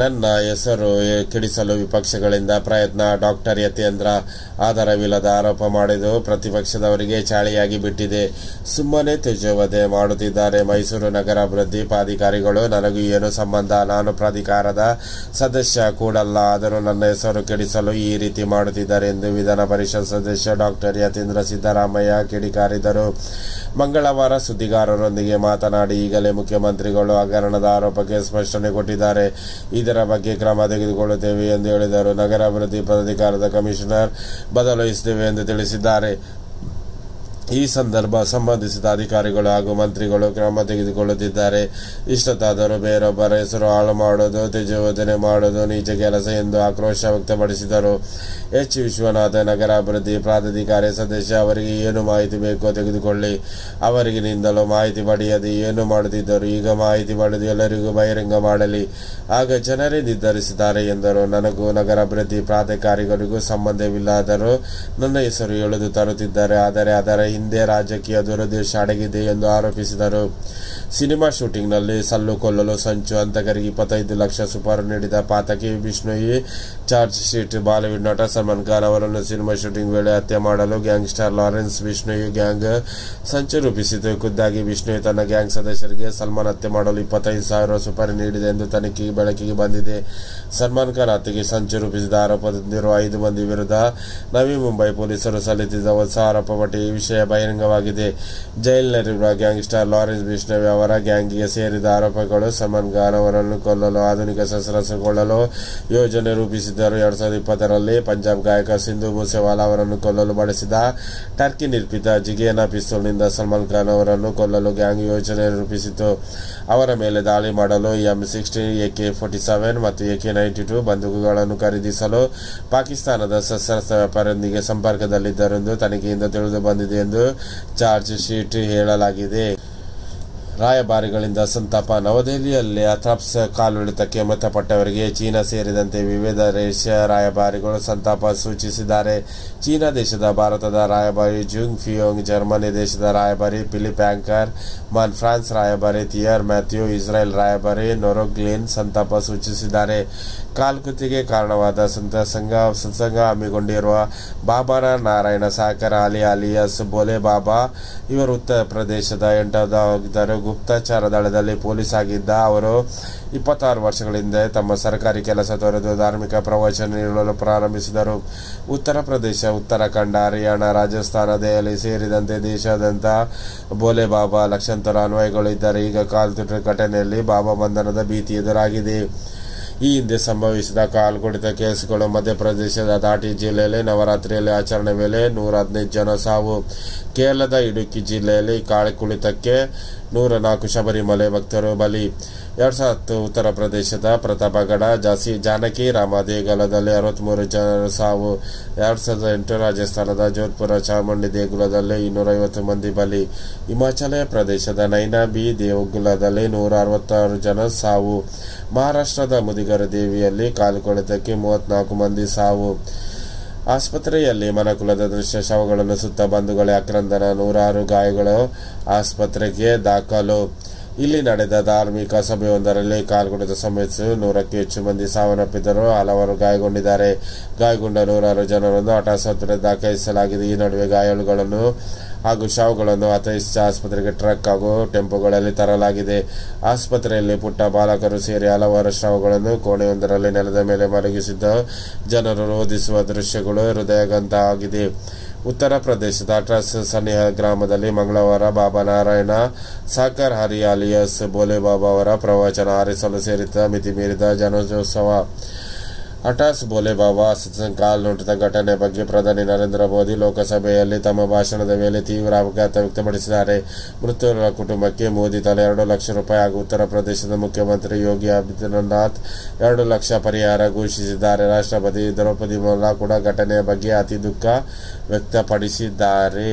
ನನ್ನ ಹೆಸರು ಕೆಡಿಸಲು ವಿಪಕ್ಷಗಳಿಂದ ಪ್ರಯತ್ನ. ಡಾಕ್ಟರ್ ಯತೀಂದ್ರ ಆಧಾರವಿಲ್ಲದ ಆರೋಪ ಮಾಡಿದ್ದು ಪ್ರತಿಪಕ್ಷದವರಿಗೆ ಚಾಳಿಯಾಗಿ ಬಿಟ್ಟಿದೆ. ಸುಮ್ಮನೆ ತೇಜೋವಧೆ ಮಾಡುತ್ತಿದ್ದಾರೆ ಮೈಸೂರು ನಗರಾಭಿವೃದ್ಧಿ ಪ್ರಾಧಿಕಾರಿಗಳು. ನನಗೂ ಏನು ಸಂಬಂಧ? ನಾನು ಪ್ರಾಧಿಕಾರದ ಸದಸ್ಯ ಕೂಡಲ್ಲ. ಆದರೂ ನನ್ನ ಹೆಸರು ಕೆಡಿಸಲು ಈ ರೀತಿ ಮಾಡುತ್ತಿದ್ದಾರೆ ಎಂದು ವಿಧಾನ ಪರಿಷತ್ ಸದಸ್ಯ ಡಾಕ್ಟರ್ ಯತೀಂದ್ರ ಸಿದ್ದರಾಮಯ್ಯ ಕಿಡಿಕಾರಿದರು. ಮಂಗಳವಾರ ಸುದ್ದಿಗಾರರೊಂದಿಗೆ ಮಾತನಾಡಿ, ಈಗಲೇ ಮುಖ್ಯಮಂತ್ರಿಗಳು ಹಗರಣದ ಆರೋಪಕ್ಕೆ ಸ್ಪಷ್ಟನೆ ಕೊಟ್ಟಿದ್ದಾರೆ. ಇದರ ಬಗ್ಗೆ ಕ್ರಮ ತೆಗೆದುಕೊಳ್ಳುತ್ತೇವೆ ಎಂದು ಹೇಳಿದರು. ನಗರಾಭಿವೃದ್ಧಿ ಪ್ರಾಧಿಕಾರದ ಕಮಿಷನರ್ ಬದಲಾಯಿಸುತ್ತೇವೆ ಎಂದು ತಿಳಿಸಿದ್ದಾರೆ. ಈ ಸಂದರ್ಭ ಸಂಬಂಧಿಸಿದ ಅಧಿಕಾರಿಗಳು ಹಾಗೂ ಮಂತ್ರಿಗಳು ಕ್ರಮ ತೆಗೆದುಕೊಳ್ಳುತ್ತಿದ್ದಾರೆ. ಇಷ್ಟೊತ್ತಾದರೂ ಬೇರೊಬ್ಬರ ಹೆಸರು ಹಾಳು ಮಾಡೋದು, ತೇಜೋವಧೆ ಮಾಡೋದು ನೀಚ ಕೆಲಸ ಎಂದು ಆಕ್ರೋಶ ವ್ಯಕ್ತಪಡಿಸಿದರು. ಎಚ್. ವಿಶ್ವನಾಥ, ನಗರಾಭಿವೃದ್ಧಿ ಪ್ರಾಧಿಕಾರ ಸದಸ್ಯ, ಅವರಿಗೆ ಏನು ಮಾಹಿತಿ ಬೇಕೋ ತೆಗೆದುಕೊಳ್ಳಿ. ಅವರಿಗಿನಿಂದಲೂ ಮಾಹಿತಿ ಪಡೆಯದೆ ಏನು ಮಾಡುತ್ತಿದ್ದರು. ಈಗ ಮಾಹಿತಿ ಪಡೆದು ಎಲ್ಲರಿಗೂ ಬಹಿರಂಗ ಮಾಡಲಿ, ಆಗ ಜನರೇ ನಿರ್ಧರಿಸಿದ್ದಾರೆ ಎಂದರು. ನನಗೂ ನಗರಾಭಿವೃದ್ಧಿ ಪ್ರಾಧಿಕಾರಿಗಳಿಗೂ ಸಂಬಂಧವಿಲ್ಲದರೂ ನನ್ನ ಹೆಸರು ಎಳೆದು ತರುತ್ತಿದ್ದಾರೆ. ಆದರೆ ಅದರ ಹಿಂದೆ ರಾಜಕೀಯ ದುರುದ್ದೇಶ ಅಡಗಿದೆ ಎಂದು ಆರೋಪಿಸಿದರು. ಸಿನಿಮಾ ಶೂಟಿಂಗ್ನಲ್ಲಿ ಸಲ್ಲು ಕೊಲ್ಲಲು ಸಂಚು, ಹಂತಕರಿಗೆ 25 ಲಕ್ಷ ಸುಪಾರಿ ನೀಡಿದ ಪಾತಕಿ ಬಿಷ್ಣೋಯಿ ಚಾರ್ಜ್ ಶೀಟ್. ಬಾಲಿವುಡ್ ನಟ ಸಲ್ಮಾನ್ ಖಾನ್ ಅವರನ್ನು ಸಿನಿಮಾ ಶೂಟಿಂಗ್ ವೇಳೆ ಹತ್ಯೆ ಮಾಡಲು ಗ್ಯಾಂಗ್ಸ್ಟರ್ ಲಾರೆನ್ಸ್ ಬಿಷ್ಣೋಯಿ ಗ್ಯಾಂಗ್ ಸಂಚು ರೂಪಿಸಿತು. ಖುದ್ದಾಗಿ ಬಿಷ್ಣೋಯಿ ತನ್ನ ಗ್ಯಾಂಗ್ ಸದಸ್ಯರಿಗೆ ಸಲ್ಮಾನ್ ಹತ್ಯೆ ಮಾಡಲು 25,000 ಸುಪಾರಿ ನೀಡಿದೆ ಎಂದು ತನಿಖೆಗೆ ಬೆಳಕಿಗೆ ಬಂದಿದೆ. ಸಲ್ಮಾನ್ ಖಾನ್ ಹತ್ಯೆಗೆ ಸಂಚು ರೂಪಿಸಿದ ಆರೋಪದಲ್ಲಿರುವ 5 ಮಂದಿ ವಿರುದ್ಧ ನವಿ ಮುಂಬೈ ಪೊಲೀಸರು ಸಲ್ಲಿಸಿದ ಹೊಸ ಆರೋಪ ಪಟ್ಟಿ. ಈ ವಿಷಯ ಬಹಿರಂಗವಾಗಿದೆ. ಜೈಲಿನಲ್ಲಿರುವ ಗ್ಯಾಂಗ್ಸ್ಟರ್ ಲಾರೆನ್ಸ್ ಬಿಷ್ಣೋಯಿ ಅವರ ಗ್ಯಾಂಗ್ಗೆ ಸೇರಿದ ಆರೋಪಗಳು ಸಲ್ಮಾನ್ ಖಾನ್ ಅವರನ್ನು ಕೊಲ್ಲಲು ಆಧುನಿಕ ಶಸ್ತ್ರಾಸ್ತ್ರಗಳನ್ನು ಯೋಜನೆ ರೂಪಿಸಿದ್ದರು. 2020ರಲ್ಲಿ ಪಂಜಾಬ್ ಗಾಯಕ ಸಿಂಧು ಮೂಸೇವಾಲಾ ಅವರನ್ನು ಕೊಲ್ಲಲು ಬಳಸಿದ ಟರ್ಕಿ ನಿರ್ಮಿತ ಜಿಗೇನಾ ಪಿಸ್ತೂಲ್ನಿಂದ ಸಲ್ಮಾನ್ ಖಾನ್ ಅವರನ್ನು ಕೊಲ್ಲಲು ಗ್ಯಾಂಗ್ ಯೋಜನೆ ರೂಪಿಸಿತು. ಅವರ ಮೇಲೆ ದಾಳಿ ಮಾಡಲು M16, AK-47 ಮತ್ತು AK-92 ಬಂದೂಕುಗಳನ್ನು ಖರೀದಿಸಲು ಪಾಕಿಸ್ತಾನದ ಶಸ್ತ್ರಾಸ್ತ್ರ ವ್ಯಾಪಾರಿಯೊಂದಿಗೆ ಸಂಪರ್ಕದಲ್ಲಿದ್ದರೆಂದು ತನಿಖೆಯಿಂದ ತಿಳಿದು ಬಂದಿದೆ ಎಂದು ಚಾರ್ಜ್ ಶೀಟ್ ಹೇಳಲಾಗಿದೆ. ರಾಯಭಾರಿಗಳಿಂದ ಸಂತಾಪ. ನವದೆಹಲಿಯಲ್ಲಿ ಅಥ್ರಾಪ್ಸ್ ಕಾಲ್ವೆಳೆತಕ್ಕೆ ಮೃತಪಟ್ಟವರಿಗೆ ಚೀನಾ ಸೇರಿದಂತೆ ವಿವಿಧ ದೇಶೀಯ ರಾಯಭಾರಿಗಳು ಸಂತಾಪ ಸೂಚಿಸಿದ್ದಾರೆ. ಚೀನಾ ದೇಶದ ಭಾರತದ ರಾಯಭಾರಿ ಜುಂಗ್ ಫಿಯೋಂಗ್, ಜರ್ಮನಿ ದೇಶದ ರಾಯಭಾರಿ ಫಿಲಿಪ್ ಆಂಕರ್ ಮಾನ್, ಫ್ರಾನ್ಸ್ ರಾಯಭಾರಿ ಥಿಯರ್ ಮ್ಯಾಥ್ಯೂ, ಇಸ್ರೇಲ್ ರಾಯಭಾರಿ ನೊರೊಗ್ಲಿನ್ ಸಂತಾಪ ಸೂಚಿಸಿದ್ದಾರೆ. ಕಾಲ್ಕುತ್ತಿಗೆ ಕಾರಣವಾದ ಸತ್ಸಂಗ ಹಮ್ಮಿಕೊಂಡಿರುವ ಬಾಬಾನ ನಾರಾಯಣ ಸಾಕರ್ ಅಲಿ ಅಲಿಯಾಸ್ ಬೋಲೆ ಬಾಬಾ ಇವರು ಉತ್ತರ ಪ್ರದೇಶದ ಎಂಟದಾಗಿದ್ದರು. ಗುಪ್ತಚರ ದಳದಲ್ಲಿ ಪೊಲೀಸ್ ಆಗಿದ್ದ ಅವರು 26 ವರ್ಷಗಳಿಂದ ತಮ್ಮ ಸರ್ಕಾರಿ ಕೆಲಸ ತೊರೆದು ಧಾರ್ಮಿಕ ಪ್ರವಚನ ನೀಡಲು ಪ್ರಾರಂಭಿಸಿದರು. ಉತ್ತರ ಪ್ರದೇಶ, ಉತ್ತರಾಖಂಡ, ಹರಿಯಾಣ, ರಾಜಸ್ಥಾನ, ದೆಹಲಿ ಸೇರಿದಂತೆ ದೇಶಾದ್ಯಂತ ಬೋಲೆ ಬಾಬಾ ಲಕ್ಷಾಂತರ ಅನ್ವಯಿಗಳು ಇದ್ದಾರೆ. ಈಗ ಕಾಲ್ತುಟ ಘಟನೆಯಲ್ಲಿ ಬಾಬಾ ಬಂಧನದ ಭೀತಿ ಎದುರಾಗಿದೆ. ಈ ಹಿಂದೆ ಸಂಭವಿಸಿದ ಕಾಲ್ಕುಡಿತ ಕೇಸುಗಳು ಮಧ್ಯಪ್ರದೇಶದ ದಾಟಿ ಜಿಲ್ಲೆಯಲ್ಲಿ ನವರಾತ್ರಿಯಲ್ಲಿ ಆಚರಣೆ ವೇಳೆ 115 ಜನ ಸಾವು. ಕೇರಳದ ಇಡುಕ್ಕಿ ಜಿಲ್ಲೆಯಲ್ಲಿ ಕಾಲ್ಕುಳಿತಕ್ಕೆ 104 ಶಬರಿಮಲೆ ಭಕ್ತರು ಬಲಿ. 2010 ಉತ್ತರ ಪ್ರದೇಶದ ಪ್ರತಾಪಗಢ, ಜಾನಕಿ ರಾಮ ದೇಗುಲದಲ್ಲಿ 63 ಜನರು ಸಾವು. 2008 ರಾಜಸ್ಥಾನದ ಜೋಧ್ಪುರ ಚಾಮುಂಡಿ ದೇಗುಲದಲ್ಲಿ 250 ಮಂದಿ ಬಲಿ. ಹಿಮಾಚಲ ಪ್ರದೇಶದ ನೈನಾಬಿ ದೇಗುಲದಲ್ಲಿ 166 ಜನ ಸಾವು. ಮಹಾರಾಷ್ಟ್ರದ ಮುದಿಗರ ದೇವಿಯಲ್ಲಿ ಕಾಲ್ಕುಳಿತಕ್ಕೆ 34 ಮಂದಿ ಸಾವು. ಆಸ್ಪತ್ರೆಯಲ್ಲಿ ಮನಕುಲದ ದೃಶ್ಯ, ಶವಗಳನ್ನು ಸುತ್ತ ಬಂಧುಗಳೇ ಆಕ್ರಂದನ, 106 ಗಾಯಗಳು, ಆಸ್ಪತ್ರೆಗೆ ದಾಖಲು. ಇಲ್ಲಿ ನಡೆದ ಧಾರ್ಮಿಕ ಸಭೆಯೊಂದರಲ್ಲಿ ಕಾಲ್ಕುಡಿತ ಸಂಬಂಧಿಸಿ 100ಕ್ಕೂ ಹೆಚ್ಚು ಮಂದಿ ಸಾವನ್ನಪ್ಪಿದ್ದರು, ಹಲವರು ಗಾಯಗೊಂಡಿದ್ದಾರೆ. ಗಾಯಗೊಂಡ 106 ಜನರನ್ನು ಆಸ್ಪತ್ರೆಗೆ ದಾಖಲಿಸಲಾಗಿದೆ. ಈ ನಡುವೆ ಗಾಯಾಳುಗಳನ್ನು ಹಾಗೂ ಶವಗಳನ್ನು ಅಥೈಸ್ ಆಸ್ಪತ್ರೆಗೆ ಟ್ರಕ್ ಹಾಗೂ ಟೆಂಪೋಗಳಲ್ಲಿ ತರಲಾಗಿದೆ. ಆಸ್ಪತ್ರೆಯಲ್ಲಿ ಪುಟ್ಟ ಬಾಲಕರು ಸೇರಿ ಹಲವಾರು ಶವಗಳನ್ನು ಕೋಣೆಯೊಂದರಲ್ಲಿ ನೆಲದ ಮೇಲೆ ಮಲಗಿಸಿದ್ದ ಜನರು ರೋಧಿಸುವ ದೃಶ್ಯಗಳು ಹೃದಯಗಂತ ಆಗಿದೆ. ಉತ್ತರ ಪ್ರದೇಶದ ಅಟ್ರಾಸ್ ಸನಿಹ ಗ್ರಾಮದಲ್ಲಿ ಮಂಗಳವಾರ ಬಾಬಾ ನಾರಾಯಣ ಸಾಕರ್ ಹರಿ ಅಲಿಯಾಸ್ ಬೋಲೆ ಬಾಬಾ ಅವರ ಪ್ರವಚನ ಆರಿಸಲು ಸೇರಿದ ಮಿತಿ ಮೀರಿದ ಜನೋತ್ಸವ. ಹಠಾಸ್ ಬೋಲೆ ಬಾಬಾ ಸತ್ಸಂಗ ಕಾಲ್ನುಟಿತ ಘಟನೆ ಬಗ್ಗೆ ಪ್ರಧಾನಿ ನರೇಂದ್ರ ಮೋದಿ ಲೋಕಸಭೆಯಲ್ಲಿ ತಮ್ಮ ಭಾಷಣದ ವೇಳೆ ತೀವ್ರ ಆಘಾತ ವ್ಯಕ್ತಪಡಿಸಿದ್ದಾರೆ. ಮೃತರ ಕುಟುಂಬಕ್ಕೆ ಮೋದಿ ತಲಾ 2 ಲಕ್ಷ ರೂಪಾಯಿ ಹಾಗೂ ಉತ್ತರ ಪ್ರದೇಶದ ಮುಖ್ಯಮಂತ್ರಿ ಯೋಗಿ ಆದಿತ್ಯನಾಥ್ 2 ಲಕ್ಷ ಪರಿಹಾರ ಘೋಷಿಸಿದ್ದಾರೆ. ರಾಷ್ಟ್ರಪತಿ ದ್ರೌಪದಿ ಮುರ್ಮು ಕೂಡ ಘಟನೆಯ ಬಗ್ಗೆ ಅತಿ ದುಃಖ ವ್ಯಕ್ತಪಡಿಸಿದ್ದಾರೆ.